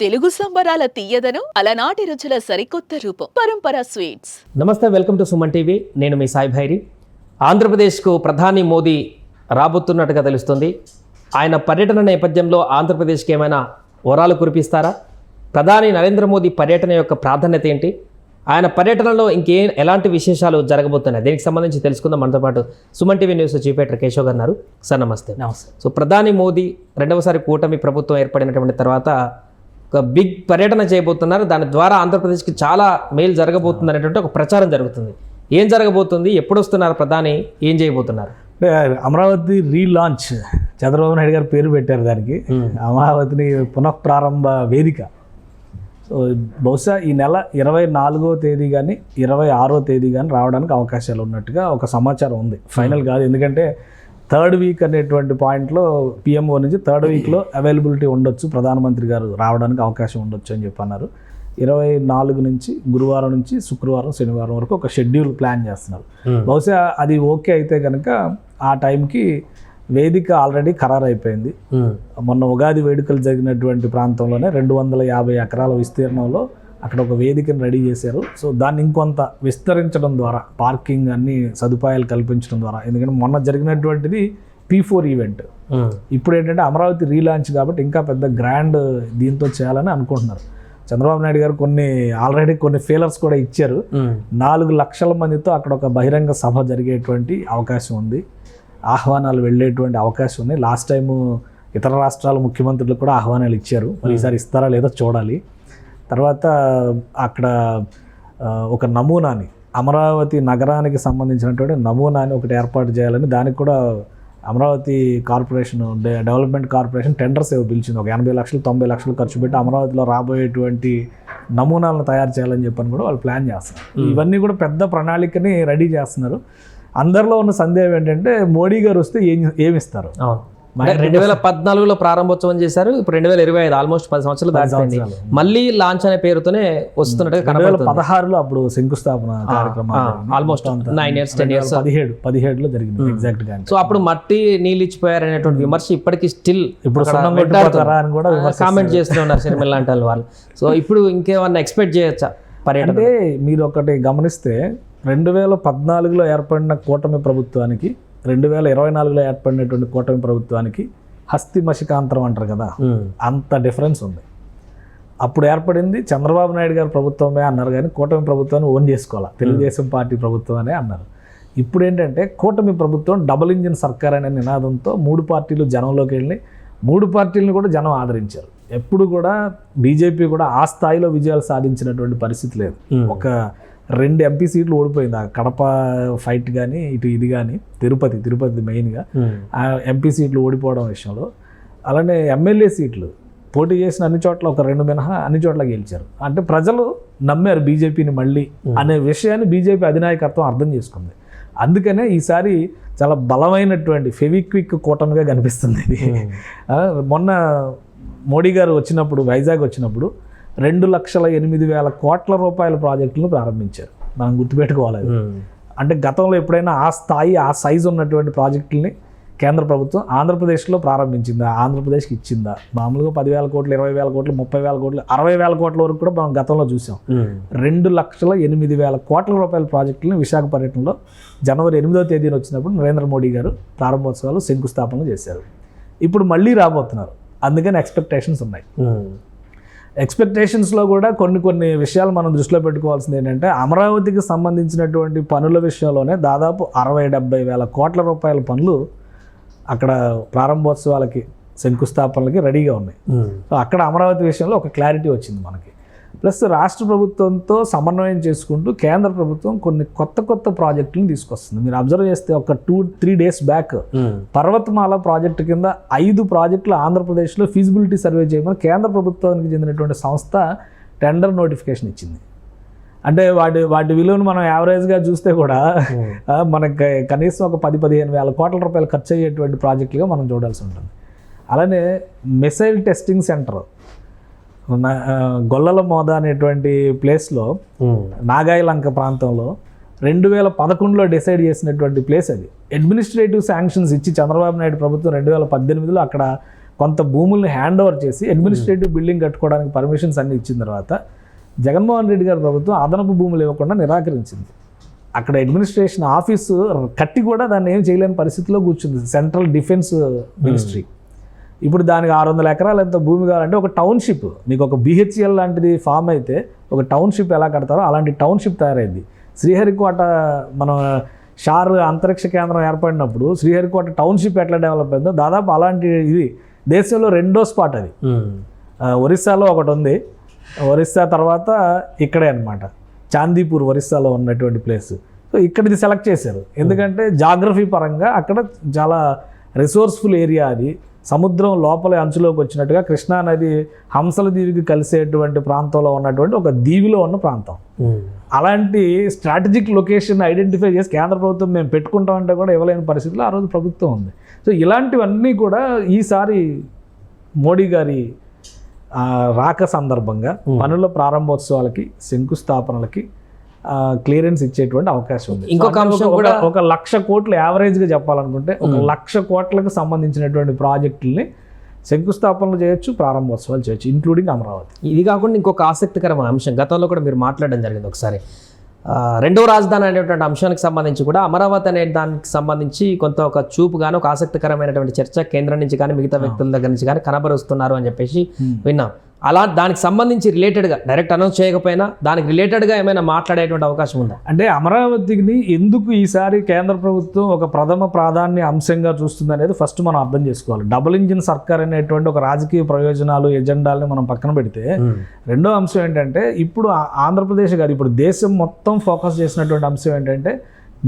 తెలుగు సంబరాల తీయదను అలనాటి రుచుల సరికొత్త రూపం పరంపర స్వీట్స్. నమస్తే, వెల్కమ్ టు సుమన్ టీవీ. నేను మీ సాయి భైరి. ఆంధ్రప్రదేశ్కు ప్రధాని మోదీ రాబోతున్నట్టుగా తెలుస్తుంది. ఆయన పర్యటన నేపథ్యంలో ఆంధ్రప్రదేశ్కి ఏమైనా వరాలు కురిపిస్తారా? ప్రధాని నరేంద్ర మోదీ పర్యటన యొక్క ప్రాధాన్యత ఏంటి? ఆయన పర్యటనలో ఎలాంటి విశేషాలు జరగబోతున్నాయి? దీనికి సంబంధించి తెలుసుకుందాం. మనతో పాటు Suman TV news chief editor Keshav గారు ఉన్నారు. సార్ నమస్తే. నమస్తే. సో ప్రధాని మోదీ రెండవసారి కూటమి ప్రభుత్వం ఏర్పడినటువంటి తర్వాత ఒక బిగ్ పర్యటన చేయబోతున్నారు. దాని ద్వారా ఆంధ్రప్రదేశ్కి చాలా మేలు జరగబోతుంది అనేటువంటి ఒక ప్రచారం జరుగుతుంది. ఏం జరగబోతుంది? ఎప్పుడు వస్తున్నారు ప్రధాని? ఏం చేయబోతున్నారు? అంటే అమరావతి రీలాంచ్ చంద్రబాబు నాయుడు గారు పేరు పెట్టారు దానికి. అమరావతిని పునఃప్రారంభ వేదిక. సో బహుశా ఈ నెల 24వ తేదీ కానీ 26వ తేదీ కానీ రావడానికి అవకాశాలు ఉన్నట్టుగా ఒక సమాచారం ఉంది. ఫైనల్ కాదు, ఎందుకంటే థర్డ్ వీక్ అనేటువంటి పాయింట్లో పిఎంఓ నుంచి థర్డ్ వీక్లో అవైలబిలిటీ ఉండొచ్చు, ప్రధానమంత్రి గారు రావడానికి అవకాశం ఉండొచ్చు అని చెప్పి అన్నారు. 24 నుంచి గురువారం నుంచి శుక్రవారం శనివారం వరకు ఒక షెడ్యూల్ ప్లాన్ చేస్తున్నారు. బహుశా అది ఓకే అయితే కనుక ఆ టైంకి వేదిక ఆల్రెడీ ఖరారు అయిపోయింది. మొన్న ఉగాది వేడుకలు జరిగినటువంటి ప్రాంతంలోనే 250 ఎకరాల విస్తీర్ణంలో అక్కడ ఒక వేదికను రెడీ చేశారు. సో దాన్ని ఇంకొంత విస్తరించడం ద్వారా, పార్కింగ్ అన్ని సదుపాయాలు కల్పించడం ద్వారా, ఎందుకంటే మొన్న జరిగినటువంటిది P4 ఈవెంట్. ఇప్పుడు ఏంటంటే అమరావతి రీలాంచ్ కాబట్టి ఇంకా పెద్ద గ్రాండ్ దీంతో చేయాలని అనుకుంటున్నారు. చంద్రబాబు నాయుడు గారు ఆల్రెడీ కొన్ని ఫీలర్స్ కూడా ఇచ్చారు. 4 లక్షల మందితో అక్కడ ఒక బహిరంగ సభ జరిగేటువంటి అవకాశం ఉంది, ఆహ్వానాలు వెళ్ళేటువంటి అవకాశం ఉంది. లాస్ట్ టైము ఇతర రాష్ట్రాల ముఖ్యమంత్రులు కూడా ఆహ్వానాలు ఇచ్చారు. మరి ఈసారి ఇస్తారా లేదో చూడాలి. తర్వాత అక్కడ ఒక నమూనాని, అమరావతి నగరానికి సంబంధించినటువంటి నమూనాని ఒకటి ఏర్పాటు చేయాలని, దానికి కూడా Amaravati corporation, development corporation tenders పిలిచింది. ఒక 80 లక్షలు 90 లక్షలు ఖర్చు పెట్టి అమరావతిలో రాబోయేటువంటి నమూనాలను తయారు చేయాలని చెప్పని కూడా వాళ్ళు ప్లాన్ చేస్తారు. ఇవన్నీ కూడా పెద్ద ప్రణాళికని రెడీ చేస్తున్నారు. అందరిలో ఉన్న సందేహం ఏంటంటే మోడీ గారు వస్తే ఏమిస్తారు? 2014లో ప్రారంభోత్సవం చేశారు. ఇప్పుడు 2025 ఆల్మోస్ట్ 10 సంవత్సరాలు దాటిపోయింది. మళ్ళీ లాంచ్ అనే పేరుతోనే వస్తున్నట్టుగా 2016లో అప్పుడు శంకుస్థాపన కార్యక్రమం ఆల్మోస్ట్ 9 years 10 years 17లో జరిగింది ఎగ్జాక్ట్ గా. సో అప్పుడు మట్టి నీళ్ళు ఇచ్చిపోయారు అనేటువంటి విమర్శ ఇప్పటికీ స్టిల్ ఇప్పుడు అని కూడా కామెంట్ చేస్తూ ఉన్నారు సినిమా లాంటి వాళ్ళు. సో ఇప్పుడు ఇంకేమన్నా ఎక్స్పెక్ట్ చేయొచ్చా పర్యటన? అంటే మీరు ఒకటి గమనిస్తే 2014లో ఏర్పడిన కూటమి ప్రభుత్వానికి 2024లో ఏర్పడినటువంటి కూటమి ప్రభుత్వానికి హస్తి మషికాంతరం అంటారు కదా, అంత డిఫరెన్స్ ఉంది. అప్పుడు ఏర్పడింది చంద్రబాబు నాయుడు గారి ప్రభుత్వమే అన్నారు, కానీ కూటమి ప్రభుత్వాన్ని ఓన్ చేసుకోవాలి, తెలుగుదేశం పార్టీ ప్రభుత్వం అనే అన్నారు. ఇప్పుడు ఏంటంటే కూటమి ప్రభుత్వం డబుల్ ఇంజిన్ సర్కార్ అనే నినాదంతో 3 పార్టీలు జనంలోకి వెళ్ళి 3 పార్టీలను కూడా జనం ఆదరించారు. ఎప్పుడు కూడా బీజేపీ కూడా ఆ స్థాయిలో విజయాలు సాధించినటువంటి పరిస్థితి లేదు. ఒక 2 ఎంపీ సీట్లు ఓడిపోయింది. ఆ కడప ఫైట్ కానీ ఇది కానీ తిరుపతి మెయిన్గా ఎంపీ సీట్లు ఓడిపోవడం విషయంలో. అలానే ఎమ్మెల్యే సీట్లు పోటీ చేసిన అన్ని చోట్ల ఒక 2 మినహా అన్ని చోట్ల గెలిచారు. అంటే ప్రజలు నమ్మారు బీజేపీని మళ్ళీ అనే విషయాన్ని బీజేపీ అధినాయకత్వం అర్థం చేసుకుంది. అందుకనే ఈసారి చాలా బలమైనటువంటి ఫెవిక్విక్ కూటమిగా కనిపిస్తుంది ఇది. మొన్న మోడీ గారు వచ్చినప్పుడు, వైజాగ్ వచ్చినప్పుడు 2,08,000 కోట్ల రూపాయల ప్రాజెక్టులను ప్రారంభించారు. మనం గుర్తుపెట్టుకోవాలి. అంటే గతంలో ఎప్పుడైనా ఆ స్థాయి, ఆ సైజు ఉన్నటువంటి ప్రాజెక్టులని కేంద్ర ప్రభుత్వం ఆంధ్రప్రదేశ్లో ప్రారంభించిందా, ఆంధ్రప్రదేశ్కి ఇచ్చిందా? మామూలుగా 10,000 కోట్లు, 20,000 కోట్లు, 30,000 కోట్లు, 60,000 కోట్ల వరకు కూడా మనం గతంలో చూసాం. 2,08,000 కోట్ల రూపాయల ప్రాజెక్టులను విశాఖ పర్యటనలో జనవరి 8వ తేదీన వచ్చినప్పుడు నరేంద్ర మోడీ గారు ప్రారంభోత్సవాలు శంకుస్థాపన చేశారు. ఇప్పుడు మళ్ళీ రాబోతున్నారు. అందుకని ఎక్స్పెక్టేషన్స్ ఉన్నాయి. ఎక్స్పెక్టేషన్స్లో కూడా కొన్ని విషయాలు మనం దృష్టిలో పెట్టుకోవాల్సింది ఏంటంటే, అమరావతికి సంబంధించినటువంటి పనుల విషయంలోనే దాదాపు 60-70 వేల కోట్ల రూపాయల పనులు అక్కడ ప్రారంభోత్సవాలకి, శంకుస్థాపనలకి రెడీగా ఉన్నాయి. సో అక్కడ అమరావతి విషయంలో ఒక క్లారిటీ వచ్చింది మనకి. ప్లస్ రాష్ట్ర ప్రభుత్వంతో సమన్వయం చేసుకుంటూ కేంద్ర ప్రభుత్వం కొన్ని కొత్త ప్రాజెక్టులను తీసుకొస్తుంది. మీరు అబ్జర్వ్ చేస్తే ఒక 2-3 డేస్ బ్యాక్ పర్వతమాల ప్రాజెక్టు కింద 5 ప్రాజెక్టులు ఆంధ్రప్రదేశ్లో ఫీజిబిలిటీ సర్వే చేయమని కేంద్ర ప్రభుత్వానికి చెందినటువంటి సంస్థ టెండర్ నోటిఫికేషన్ ఇచ్చింది. అంటే వాటి విలువను మనం యావరేజ్గా చూస్తే కూడా మనకి కనీసం ఒక 10-15 వేల కోట్ల రూపాయలు ఖర్చు అయ్యేటువంటి ప్రాజెక్టులుగా మనం చూడాల్సి ఉంటుంది. అలానే మిసైల్ టెస్టింగ్ సెంటర్ గొల్లల మోద అనేటువంటి ప్లేస్లో, నాగాయలంక ప్రాంతంలో 2011లో డిసైడ్ చేసినటువంటి ప్లేస్ అది. అడ్మినిస్ట్రేటివ్ శాంక్షన్స్ ఇచ్చి చంద్రబాబు నాయుడు ప్రభుత్వం 2018లో అక్కడ కొంత భూముల్ని హ్యాండ్ ఓవర్ చేసి అడ్మినిస్ట్రేటివ్ బిల్డింగ్ కట్టుకోవడానికి పర్మిషన్స్ అన్ని ఇచ్చిన తర్వాత జగన్మోహన్ రెడ్డి గారి ప్రభుత్వం అదనపు భూములు ఇవ్వకుండా నిరాకరించింది. అక్కడ అడ్మినిస్ట్రేషన్ ఆఫీసు కట్టి కూడా దాన్ని ఏం చేయలేని పరిస్థితిలో కూర్చుంది సెంట్రల్ డిఫెన్స్ మినిస్ట్రీ. ఇప్పుడు దానికి 600 ఎకరాలు ఎంత భూమి కావాలంటే ఒక టౌన్షిప్, మీకు ఒక BHEL లాంటిది ఫామ్ అయితే ఒక టౌన్షిప్ ఎలా కడతారో అలాంటి టౌన్షిప్ తయారైంది. శ్రీహరికోట మనం షార్ అంతరిక్ష కేంద్రం ఏర్పడినప్పుడు శ్రీహరికోట టౌన్షిప్ ఎట్లా డెవలప్ అయిందో దాదాపు అలాంటి ఇది దేశంలో 2వ స్పాట్ అది. ఒరిస్సాలో ఒకటి ఉంది, ఒరిస్సా తర్వాత ఇక్కడే అనమాట చాందీపూర్ ఒరిస్సాలో ఉన్నటువంటి ప్లేస్. సో ఇక్కడిది సెలెక్ట్ చేశారు ఎందుకంటే జాగ్రఫీ పరంగా అక్కడ చాలా రిసోర్స్ఫుల్ ఏరియా అది. సముద్రం లోపల అంచులోకి వచ్చినట్టుగా కృష్ణా నది హంసల దీవికి కలిసేటువంటి ప్రాంతంలో ఉన్నటువంటి ఒక దీవిలో ఉన్న ప్రాంతం. అలాంటి స్ట్రాటజిక్ లొకేషన్ ఐడెంటిఫై చేసి కేంద్ర ప్రభుత్వం మేము పెట్టుకుంటామంటే కూడా ఇవ్వలేని పరిస్థితిలో ఆ రోజు ప్రభుత్వం ఉంది. సో ఇలాంటివన్నీ కూడా ఈసారి మోడీ గారి రాక సందర్భంగా పనుల ప్రారంభోత్సవాలకి శంకుస్థాపనలకి క్లియరెన్స్ ఇచ్చేటువంటి అవకాశం ఉంది. ఇంకొక అంశం కూడా 1,00,000 కోట్లు యావరేజ్గా చెప్పాలనుకుంటే 1,00,000 కోట్లకు సంబంధించినటువంటి ప్రాజెక్టుల్ని శంకుస్థాపనలు చేయొచ్చు, ప్రారంభోత్సవాలు చేయొచ్చు, ఇంక్లూడింగ్ అమరావతి. ఇది కాకుండా ఇంకొక ఆసక్తికరమైన అంశం గతంలో కూడా మీరు మాట్లాడడం జరిగింది ఒకసారి, రెండవ రాజధాని అనేటువంటి అంశానికి సంబంధించి కూడా అమరావతి అనే దానికి సంబంధించి కొంత ఒక చూపు కానీ ఒక ఆసక్తికరమైనటువంటి చర్చ కేంద్రం నుంచి కానీ మిగతా వ్యక్తుల దగ్గర నుంచి కానీ కనబరుస్తున్నారు అని చెప్పేసి విన్నాం. అలా దానికి సంబంధించి రిలేటెడ్గా డైరెక్ట్ అనౌన్స్ చేయకపోయినా దానికి రిలేటెడ్గా ఏమైనా మాట్లాడేటువంటి అవకాశం ఉందా? అంటే అమరావతిని ఎందుకు ఈసారి కేంద్ర ప్రభుత్వం ఒక ప్రథమ ప్రాధాన్య అంశంగా చూస్తుంది అనేది ఫస్ట్ మనం అర్థం చేసుకోవాలి. డబుల్ ఇంజిన్ సర్కార్ అనేటువంటి ఒక రాజకీయ ప్రయోజనాలు ఎజెండాలని మనం పక్కన పెడితే రెండో అంశం ఏంటంటే ఇప్పుడు ఆంధ్రప్రదేశ్ కాదు ఇప్పుడు దేశం మొత్తం ఫోకస్ చేసినటువంటి అంశం ఏంటంటే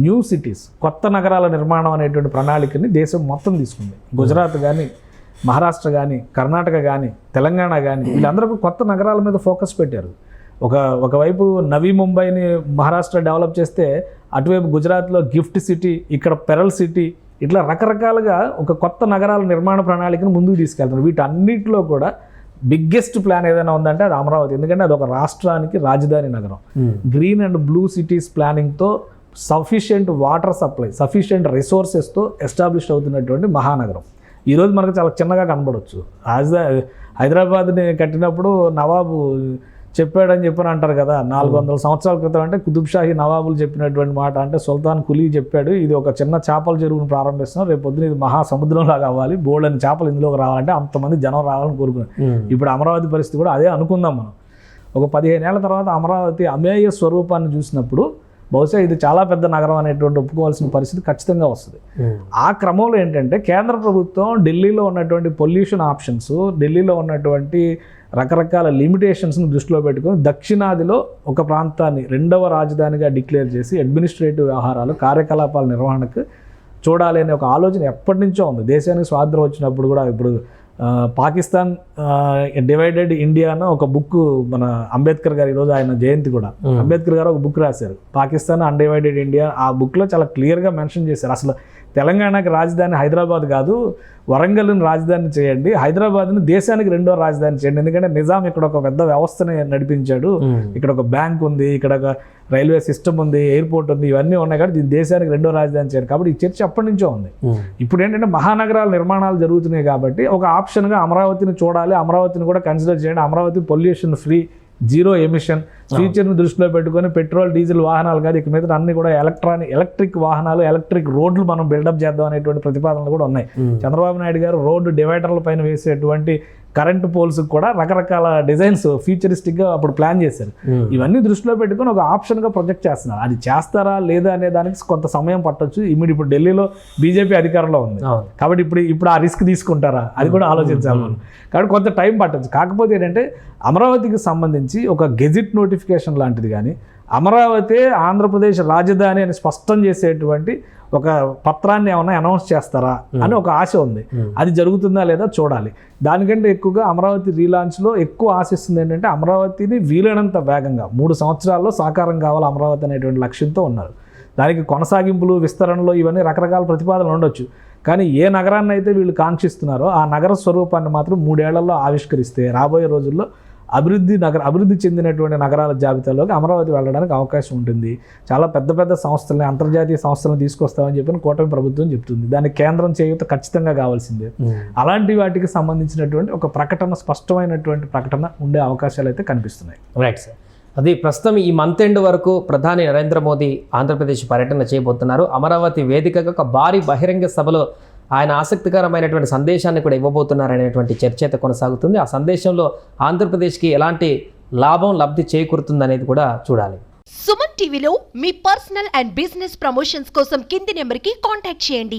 న్యూ సిటీస్, కొత్త నగరాల నిర్మాణం అనేటువంటి ప్రణాళికని దేశం మొత్తం తీసుకుంది. గుజరాత్ కానీ, మహారాష్ట్ర కానీ, కర్ణాటక కానీ, తెలంగాణ కానీ వీళ్ళందరూ కొత్త నగరాల మీద ఫోకస్ పెట్టారు. ఒకవైపు నవీ ముంబైని మహారాష్ట్ర డెవలప్ చేస్తే అటువైపు గుజరాత్లో గిఫ్ట్ సిటీ, ఇక్కడ పెరల్ సిటీ, ఇట్లా రకరకాలుగా ఒక కొత్త నగరాల నిర్మాణ ప్రణాళికను ముందుకు తీసుకెళ్తున్నారు. వీటన్నిటిలో కూడా బిగ్గెస్ట్ ప్లాన్ ఏదైనా ఉందంటే అది అమరావతి. ఎందుకంటే అది ఒక రాష్ట్రానికి రాజధాని నగరం. గ్రీన్ అండ్ బ్లూ సిటీస్ ప్లానింగ్తో సఫిషియెంట్ వాటర్ సప్లై, సఫిషియెంట్ రిసోర్సెస్తో ఎస్టాబ్లిష్ అవుతున్నటువంటి మహానగరం. ఈరోజు మనకు చాలా చిన్నగా కనబడవచ్చు. హైదరాబాద్ని కట్టినప్పుడు నవాబు చెప్పాడని చెప్పని అంటారు కదా, 400 సంవత్సరాల క్రితం అంటే కుతుబ్షాహీ నవాబులు చెప్పినటువంటి మాట. అంటే సుల్తాన్ కులీ చెప్పాడు, ఇది ఒక చిన్న చేపల చెరువును ప్రారంభిస్తున్నాం, రేపు పొద్దున ఇది మహాసముద్రంలాగా అవ్వాలి, బోల్డని చేపలు ఇందులోకి రావాలంటే అంతమంది జనం రావాలని కోరుకున్నాం. ఇప్పుడు అమరావతి పరిస్థితి కూడా అదే అనుకుందాం మనం. ఒక 15 ఏళ్ల తర్వాత అమరావతి అమేయ స్వరూపాన్ని చూసినప్పుడు బహుశా ఇది చాలా పెద్ద నగరం అనేటువంటి ఒప్పుకోవాల్సిన పరిస్థితి ఖచ్చితంగా వస్తుంది. ఆ క్రమంలో ఏంటంటే కేంద్ర ప్రభుత్వం ఢిల్లీలో ఉన్నటువంటి పొల్యూషన్ ఆప్షన్స్, ఢిల్లీలో ఉన్నటువంటి రకరకాల లిమిటేషన్స్ని దృష్టిలో పెట్టుకొని దక్షిణాదిలో ఒక ప్రాంతాన్ని రెండవ రాజధానిగా డిక్లేర్ చేసి అడ్మినిస్ట్రేటివ్ వ్యవహారాలు, కార్యకలాపాల నిర్వహణకు చూడాలి అనే ఒక ఆలోచన ఎప్పటి నుంచో ఉంది. దేశానికి స్వాతంత్రం వచ్చినప్పుడు కూడా ఇప్పుడు పాకిస్తాన్ డివైడెడ్ ఇండియా అన్న ఒక బుక్ మన అంబేద్కర్ గారు, ఈరోజు ఆయన జయంతి కూడా, అంబేద్కర్ గారు ఒక బుక్ రాశారు పాకిస్తాన్ అన్డివైడెడ్ ఇండియా. ఆ బుక్లో చాలా క్లియర్గా మెన్షన్ చేశారు అసలు తెలంగాణకి రాజధాని హైదరాబాద్ కాదు, వరంగల్ని రాజధాని చేయండి, హైదరాబాద్ని దేశానికి రెండో రాజధాని చేయండి. ఎందుకంటే నిజాం ఇక్కడ ఒక పెద్ద వ్యవస్థని నడిపించాడు, ఇక్కడ ఒక బ్యాంక్ ఉంది, ఇక్కడ ఒక రైల్వే సిస్టమ్ ఉంది, ఎయిర్పోర్ట్ ఉంది, ఇవన్నీ ఉన్నాయి కాబట్టి దీని దేశానికి రెండో రాజధాని చేయండి. కాబట్టి ఈ చర్చ అప్పటి నుంచో ఉంది. ఇప్పుడు ఏంటంటే మహానగరాల నిర్మాణాలు జరుగుతున్నాయి కాబట్టి ఒక ఆప్షన్గా అమరావతిని చూడాలి, అమరావతిని కూడా కన్సిడర్ చేయండి. Amaravati pollution free, zero emission ఫ్యూచర్ని దృష్టిలో పెట్టుకొని పెట్రోల్ డీజిల్ వాహనాలు కాదు, ఇక మీద అన్ని కూడా ఎలక్ట్రిక్ వాహనాలు, ఎలక్ట్రిక్ రోడ్లు మనం బిల్డప్ చేద్దాం అనేటువంటి ప్రతిపాదనలు కూడా ఉన్నాయి. చంద్రబాబు నాయుడు గారు రోడ్డు డివైడర్ల పైన వేసేటువంటి కరెంట్ పోల్స్ కూడా రకరకాల డిజైన్స్ ఫ్యూచరిస్టిక్గా అప్పుడు ప్లాన్ చేశారు. ఇవన్నీ దృష్టిలో పెట్టుకొని ఒక ఆప్షన్గా ప్రొజెక్ట్ చేస్తున్నారు. అది చేస్తారా లేదా అనే దానికి కొంత సమయం పట్టొచ్చు. ఇప్పుడు ఢిల్లీలో బీజేపీ అధికారంలో ఉంది కాబట్టి ఇప్పుడు ఆ రిస్క్ తీసుకుంటారా అది కూడా ఆలోచించాలి మనం. కాబట్టి కొంత టైం పట్టచ్చు. కాకపోతే ఏంటంటే అమరావతికి సంబంధించి ఒక గెజిట్ నోటిఫికేషన్ లాంటిది కానీ, అమరావతి ఆంధ్రప్రదేశ్ రాజధాని అని స్పష్టం చేసేటువంటి ఒక పత్రాన్ని ఏమైనా అనౌన్స్ చేస్తారా అని ఒక ఆశ ఉంది. అది జరుగుతుందా లేదా చూడాలి. దానికంటే ఎక్కువగా అమరావతి రీలాంచ్లో ఎక్కువ ఆశిస్తుంది ఏంటంటే అమరావతిని వీలైనంత వేగంగా 3 సంవత్సరాల్లో సాకారం కావాలి అమరావతి అనేటువంటి లక్ష్యంతో ఉన్నారు. దానికి కొనసాగింపులు, విస్తరణలో ఇవన్నీ రకరకాల ప్రతిపాదనలు ఉండొచ్చు. కానీ ఏ నగరాన్ని అయితే వీళ్ళు కాంక్షిస్తున్నారో ఆ నగర స్వరూపాన్ని మాత్రం 3 ఏళ్లలో ఆవిష్కరిస్తే రాబోయే రోజుల్లో అభివృద్ధి చెందినటువంటి నగరాల జాబితాలోకి అమరావతి వెళ్ళడానికి అవకాశం ఉంటుంది. చాలా పెద్ద పెద్ద సంస్థలని, అంతర్జాతీయ సంస్థలను తీసుకొస్తామని చెప్పి కూటమి ప్రభుత్వం చెప్తుంది. దానికి కేంద్రం చేయూత ఖచ్చితంగా కావాల్సిందే. అలాంటి వాటికి సంబంధించినటువంటి ఒక ప్రకటన, స్పష్టమైనటువంటి ప్రకటన ఉండే అవకాశాలు అయితే కనిపిస్తున్నాయి. Right sir. అది ప్రస్తుతం ఈ మంత్ ఎండ్ వరకు ప్రధాని నరేంద్ర మోదీ ఆంధ్రప్రదేశ్ పర్యటన చేయబోతున్నారు. అమరావతి వేదికగా ఒక భారీ బహిరంగ సభలో ఆయన ఆసక్తికరమైనటువంటి సందేశాన్ని కూడా ఇవ్వబోతున్నారనేటువంటి చర్చ అయితే కొనసాగుతుంది. ఆ సందేశంలో ఆంధ్రప్రదేశ్కి ఎలాంటి లబ్ధి చేకూరుతుందనేది కూడా చూడాలి. సుమన్ టీవీలో మీ పర్సనల్ అండ్ బిజినెస్ ప్రమోషన్స్ కోసం కింది నెంబర్కి కాంటాక్ట్ చేయండి.